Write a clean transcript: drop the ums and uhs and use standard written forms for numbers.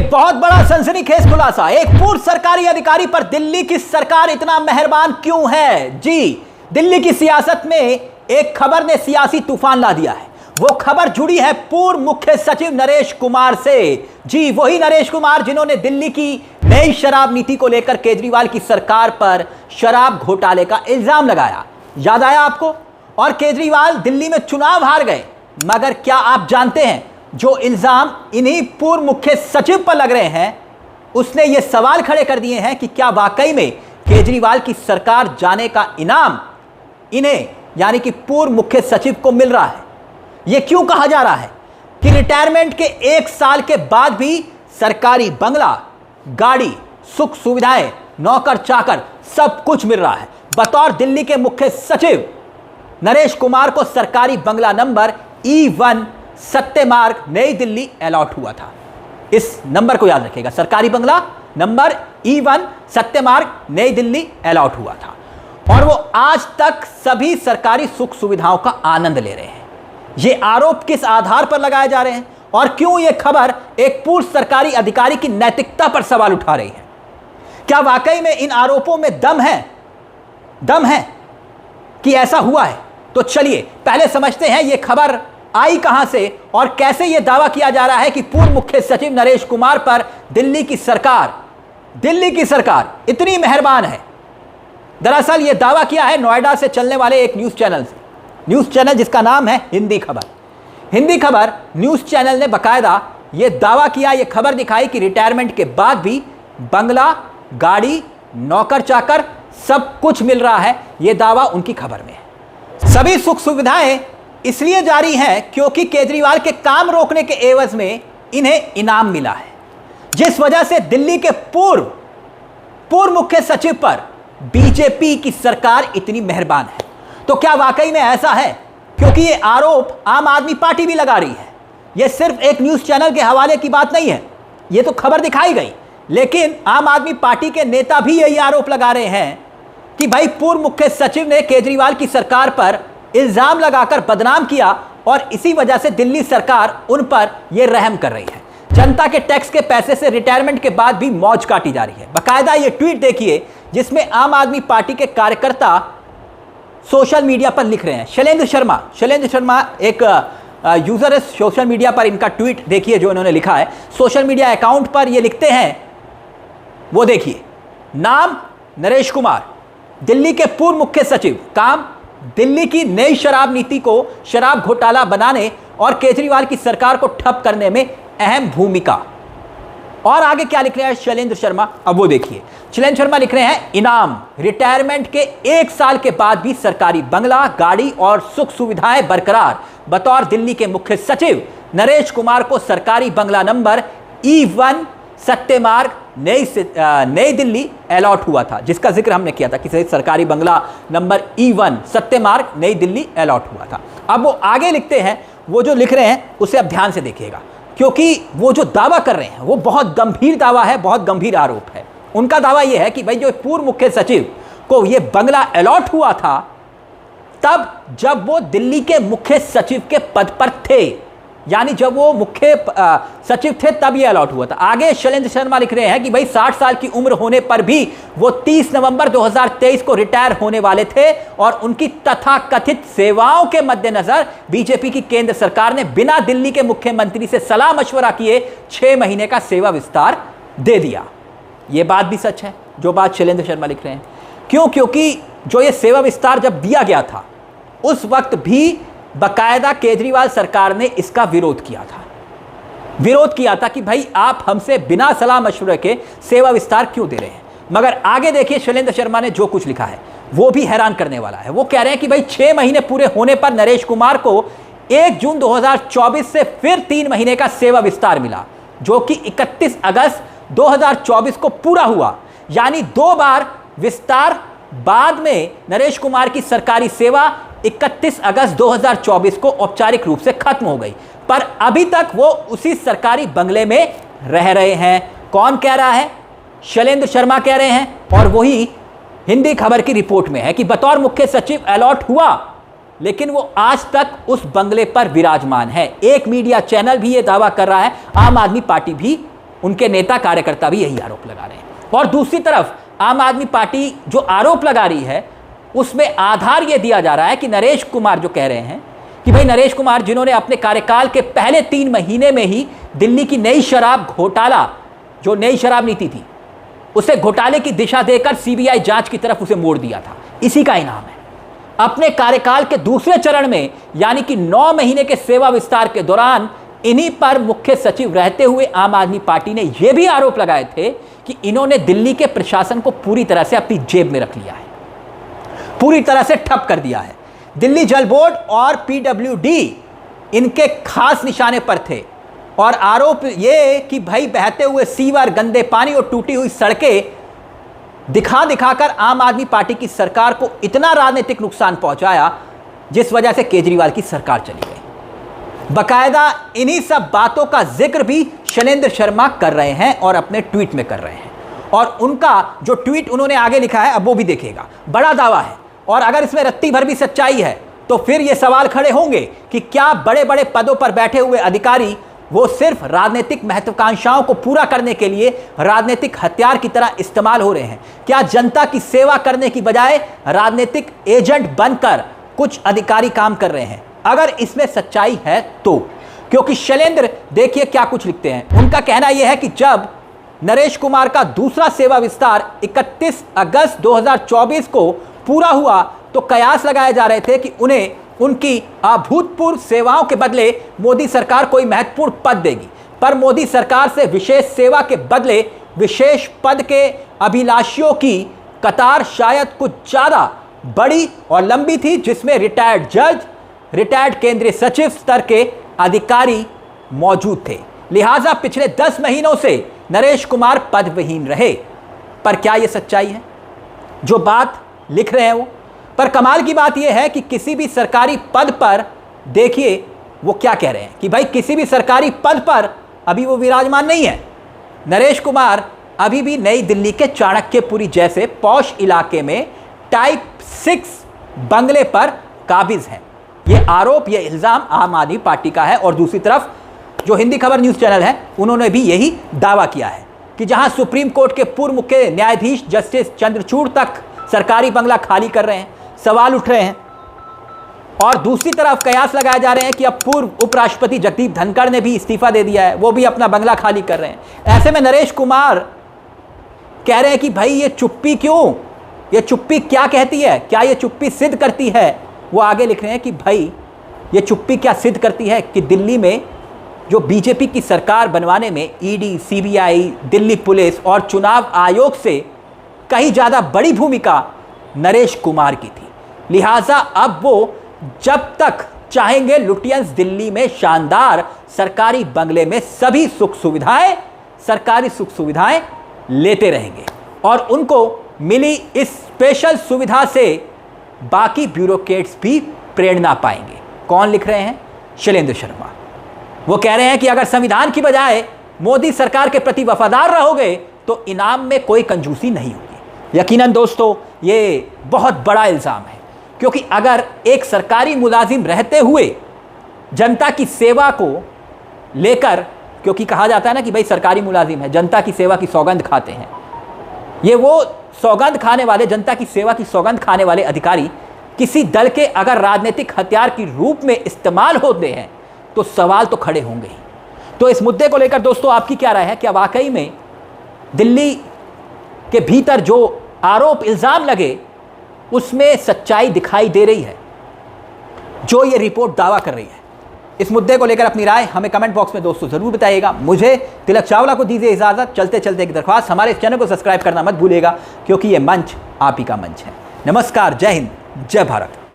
एक बहुत बड़ा सनसनीखेज खुलासा। एक पूर्व सरकारी अधिकारी पर दिल्ली की सरकार इतना मेहरबान क्यों है? जी, दिल्ली की सियासत में एक खबर ने सियासी तूफान ला दिया है। वो खबर जुड़ी है पूर्व मुख्य सचिव नरेश कुमार से। जी, वही नरेश कुमार जिन्होंने दिल्ली की नई शराब नीति को लेकर केजरीवाल की सरकार पर शराब घोटाले का इल्जाम लगाया। याद आया आपको? और केजरीवाल दिल्ली में चुनाव हार गए। मगर क्या आप जानते हैं, जो इल्जाम इन्हीं पूर्व मुख्य सचिव पर लग रहे हैं, उसने ये सवाल खड़े कर दिए हैं कि क्या वाकई में केजरीवाल की सरकार जाने का इनाम इन्हें यानी कि पूर्व मुख्य सचिव को मिल रहा है। यह क्यों कहा जा रहा है कि रिटायरमेंट के 1 साल के बाद भी सरकारी बंगला, गाड़ी, सुख सुविधाएं, नौकर चाकर सब कुछ मिल रहा है। बतौर दिल्ली के मुख्य सचिव नरेश कुमार को सरकारी बंगला नंबर E1 सत्य मार्ग नई दिल्ली अलॉट हुआ था। इस नंबर को याद रखिएगा, सरकारी बंगला नंबर E1 सत्य मार्ग नई दिल्ली अलॉट हुआ था। और वो आज तक सभी सरकारी सुख सुविधाओं का आनंद ले रहे हैं। ये आरोप किस आधार पर लगाए जा रहे हैं और क्यों ये खबर एक पूर्व सरकारी अधिकारी की नैतिकता पर सवाल उठा रही है? क्या वाकई में इन आरोपों में दम है कि ऐसा हुआ है? तो चलिए पहले समझते हैं ये खबर आई कहां से और कैसे यह दावा किया जा रहा है कि पूर्व मुख्य सचिव नरेश कुमार पर दिल्ली की सरकार इतनी मेहरबान है। दरअसल यह दावा किया है नोएडा से चलने वाले एक न्यूज चैनल जिसका नाम है हिंदी खबर न्यूज चैनल ने बकायदा यह दावा किया, यह खबर दिखाई कि रिटायरमेंट के बाद भी बंगला, गाड़ी, नौकर चाकर सब कुछ मिल रहा है। यह दावा उनकी खबर में है। सभी सुख सुविधाएं इसलिए जारी है क्योंकि केजरीवाल के काम रोकने के एवज में इन्हें इनाम मिला है, जिस वजह से दिल्ली के पूर्व मुख्य सचिव पर बीजेपी की सरकार इतनी मेहरबान है। तो क्या वाकई में ऐसा है? क्योंकि यह आरोप आम आदमी पार्टी भी लगा रही है। यह सिर्फ एक न्यूज चैनल के हवाले की बात नहीं है, यह तो खबर दिखाई गई, लेकिन आम आदमी पार्टी के नेता भी यही आरोप लगा रहे हैं कि भाई पूर्व मुख्य सचिव ने केजरीवाल की सरकार पर इल्जाम लगाकर बदनाम किया और इसी वजह से दिल्ली सरकार उन पर यह रहम कर रही है। जनता के टैक्स के पैसे से रिटायरमेंट के बाद भी मौज काटी जा रही है। बाकायदा यह ट्वीट देखिए जिसमें आम आदमी पार्टी के कार्यकर्ता सोशल मीडिया पर लिख रहे हैं। शैलेंद्र शर्मा एक यूजर है सोशल मीडिया पर, इनका ट्वीट देखिए जो इन्होंने लिखा है। सोशल मीडिया अकाउंट पर यह लिखते हैं, वो देखिए, नाम नरेश कुमार, दिल्ली के पूर्व मुख्य सचिव, काम दिल्ली की नई शराब नीति को शराब घोटाला बनाने और केजरीवाल की सरकार को ठप करने में अहम भूमिका। और आगे क्या लिख रहे हैं शैलेंद्र शर्मा, अब वो देखिए। शैलेंद्र शर्मा लिख रहे हैं, इनाम, रिटायरमेंट के 1 साल के बाद भी सरकारी बंगला, गाड़ी और सुख सुविधाएं बरकरार। बतौर दिल्ली के मुख्य सचिव नरेश कुमार को सरकारी बंगला नंबर E1 सत्य मार्ग नई दिल्ली अलॉट हुआ था, जिसका जिक्र हमने किया था कि सरकारी बंगला नंबर E1 सत्य मार्ग नई दिल्ली अलॉट हुआ था। अब वो आगे लिखते हैं, वो जो लिख रहे हैं उसे अब ध्यान से देखिएगा, क्योंकि वो जो दावा कर रहे हैं वो बहुत गंभीर दावा है, बहुत गंभीर आरोप है। उनका दावा यह है कि भाई जो पूर्व मुख्य सचिव को ये बंगला अलॉट हुआ था तब जब वो दिल्ली के मुख्य सचिव के पद पर थे, यानी जब वो मुख्य सचिव थे तब ये अलॉट हुआ था। आगे शैलेंद्र शर्मा लिख रहे हैं कि भाई 60 साल की उम्र होने पर भी वो 30 नवंबर 2023 को रिटायर होने वाले थे और उनकी तथाकथित सेवाओं के मद्देनजर बीजेपी की केंद्र सरकार ने बिना दिल्ली के मुख्यमंत्री से सलाह मशवरा किए 6 महीने का सेवा विस्तार दे दिया। ये बात भी सच है जो बात शैलेंद्र शर्मा लिख रहे हैं। क्यों? क्योंकि जो ये सेवा विस्तार जब दिया गया था उस वक्त भी बकायदा केजरीवाल सरकार ने इसका विरोध किया था कि भाई आप हमसे बिना सलाह मशवरे के सेवा विस्तार क्यों दे रहे हैं। मगर आगे देखिए शैलेंद्र शर्मा ने जो कुछ लिखा है वो भी हैरान करने वाला है। वो कह रहे हैं कि भाई 6 महीने पूरे होने पर नरेश कुमार को 1 जून 2024 से फिर 3 महीने का सेवा विस्तार मिला, जो कि 31 अगस्त 2024 को पूरा हुआ। यानी 2 बार विस्तार बाद में नरेश कुमार की सरकारी सेवा 31 अगस्त 2024 को औपचारिक रूप से खत्म हो गई, पर अभी तक वो उसी सरकारी बंगले में रह रहे हैं। कौन कह रहा है? शैलेंद्र शर्मा कह रहे हैं, और वही हिंदी खबर की रिपोर्ट में है कि बतौर मुख्य सचिव अलॉट हुआ, लेकिन वो आज तक उस बंगले पर विराजमान है। एक मीडिया चैनल भी ये दावा कर रहा है, आम आदमी पार्टी भी उनके नेता कार्यकर्ता भी यही आरोप लगा रहे हैं। और दूसरी तरफ आम आदमी पार्टी जो आरोप लगा रही है उसमें आधार यह दिया जा रहा है कि नरेश कुमार जो कह रहे हैं कि भाई नरेश कुमार जिन्होंने अपने कार्यकाल के पहले 3 महीने में ही दिल्ली की नई शराब घोटाला, जो नई शराब नीति थी, उसे घोटाले की दिशा देकर सीबीआई जांच की तरफ उसे मोड़ दिया था, इसी का इनाम है। अपने कार्यकाल के दूसरे चरण में यानी कि 9 महीने के सेवा विस्तार के दौरान इन्हीं पर मुख्य सचिव रहते हुए आम आदमी पार्टी ने यह भी आरोप लगाए थे कि इन्होंने दिल्ली के प्रशासन को पूरी तरह से अपनी जेब में रख लिया है, पूरी तरह से ठप कर दिया है। दिल्ली जल बोर्ड और पीडब्ल्यूडी इनके खास निशाने पर थे और आरोप ये कि भाई बहते हुए सीवर, गंदे पानी और टूटी हुई सड़कें दिखा दिखाकर आम आदमी पार्टी की सरकार को इतना राजनीतिक नुकसान पहुंचाया जिस वजह से केजरीवाल की सरकार चली गई। बकायदा इन्हीं सब बातों का जिक्र भी शैलेंद्र शर्मा कर रहे हैं और अपने ट्वीट में कर रहे हैं। और उनका जो ट्वीट उन्होंने आगे लिखा है अब वो भी देखिएगा, बड़ा दावा है और अगर इसमें रत्ती भर भी सच्चाई है तो फिर ये सवाल खड़े होंगे कि क्या बड़े बड़े पदों पर बैठे हुए अधिकारी वो सिर्फ राजनीतिक महत्वाकांक्षाओं को पूरा करने के लिए राजनीतिक हथियार की तरह इस्तेमाल हो रहे हैं? क्या जनता की सेवा करने की बजाय राजनीतिक एजेंट बनकर कुछ अधिकारी काम कर रहे हैं? अगर इसमें सच्चाई है तो, क्योंकि शैलेंद्र देखिए क्या कुछ लिखते हैं। उनका कहना यह है कि जब नरेश कुमार का दूसरा सेवा विस्तार 31 अगस्त 2024 को पूरा हुआ तो कयास लगाए जा रहे थे कि उन्हें उनकी अभूतपूर्व सेवाओं के बदले मोदी सरकार कोई महत्वपूर्ण पद देगी, पर मोदी सरकार से विशेष सेवा के बदले विशेष पद के अभिलाषियों की कतार शायद कुछ ज्यादा बड़ी और लंबी थी, जिसमें रिटायर्ड जज, रिटायर्ड केंद्रीय सचिव स्तर के अधिकारी मौजूद थे। लिहाजा पिछले 10 महीनों से नरेश कुमार पदविहीन रहे। पर क्या यह सच्चाई है जो बात लिख रहे हैं वो? पर कमाल की बात यह है कि किसी भी सरकारी पद पर देखिए वो क्या कह रहे हैं कि भाई किसी भी सरकारी पद पर अभी वो विराजमान नहीं है। नरेश कुमार अभी भी नई दिल्ली के चाणक्यपुरी जैसे पॉश इलाके में टाइप 6 बंगले पर काबिज हैं। ये आरोप, ये इल्जाम आम आदमी पार्टी का है। और दूसरी तरफ जो हिंदी खबर न्यूज़ चैनल है उन्होंने भी यही दावा किया है कि जहां सुप्रीम कोर्ट के पूर्व मुख्य न्यायाधीश जस्टिस चंद्रचूड़ तक सरकारी बंगला खाली कर रहे हैं, सवाल उठ रहे हैं। और दूसरी तरफ कयास लगाए जा रहे हैं कि अब पूर्व उपराष्ट्रपति जगदीप धनखड़ ने भी इस्तीफा दे दिया है, वो भी अपना बंगला खाली कर रहे हैं। ऐसे में नरेश कुमार कह रहे हैं कि भाई ये चुप्पी क्यों, ये चुप्पी क्या कहती है, क्या ये चुप्पी सिद्ध करती है? वो आगे लिख रहे हैं कि भाई ये चुप्पी क्या सिद्ध करती है कि दिल्ली में जो बीजेपी की सरकार बनवाने में ईडी, सीबीआई, दिल्ली पुलिस और चुनाव आयोग से कहीं ज़्यादा बड़ी भूमिका नरेश कुमार की थी। लिहाजा अब वो जब तक चाहेंगे लुटियंस दिल्ली में शानदार सरकारी बंगले में सभी सुख सुविधाएं, सरकारी सुख सुविधाएं लेते रहेंगे और उनको मिली इस स्पेशल सुविधा से बाकी ब्यूरोक्रेट्स भी प्रेरणा पाएंगे। कौन लिख रहे हैं? शैलेंद्र शर्मा। वो कह रहे हैं कि अगर संविधान की बजाय मोदी सरकार के प्रति वफादार रहोगे तो इनाम में कोई कंजूसी नहीं होगी। यकीनन दोस्तों ये बहुत बड़ा इल्ज़ाम है, क्योंकि अगर एक सरकारी मुलाजिम रहते हुए जनता की सेवा को लेकर, क्योंकि कहा जाता है ना कि भाई सरकारी मुलाजिम है, जनता की सेवा की सौगंध खाते हैं, ये वो सौगंध खाने वाले, जनता की सेवा की सौगंध खाने वाले अधिकारी किसी दल के अगर राजनीतिक हथियार के रूप में इस्तेमाल होते हैं तो सवाल तो खड़े होंगे ही। तो इस मुद्दे को लेकर दोस्तों आपकी क्या राय है? क्या वाकई में दिल्ली के भीतर जो आरोप इल्ज़ाम लगे उसमें सच्चाई दिखाई दे रही है जो ये रिपोर्ट दावा कर रही है? इस मुद्दे को लेकर अपनी राय हमें कमेंट बॉक्स में दोस्तों जरूर बताइएगा। मुझे तिलक चावला को दीजिए इजाज़त। चलते चलते एक दरख्वास्त, हमारे इस चैनल को सब्सक्राइब करना मत भूलिएगा, क्योंकि ये मंच आप ही का मंच है। नमस्कार, जय हिंद, जय भारत।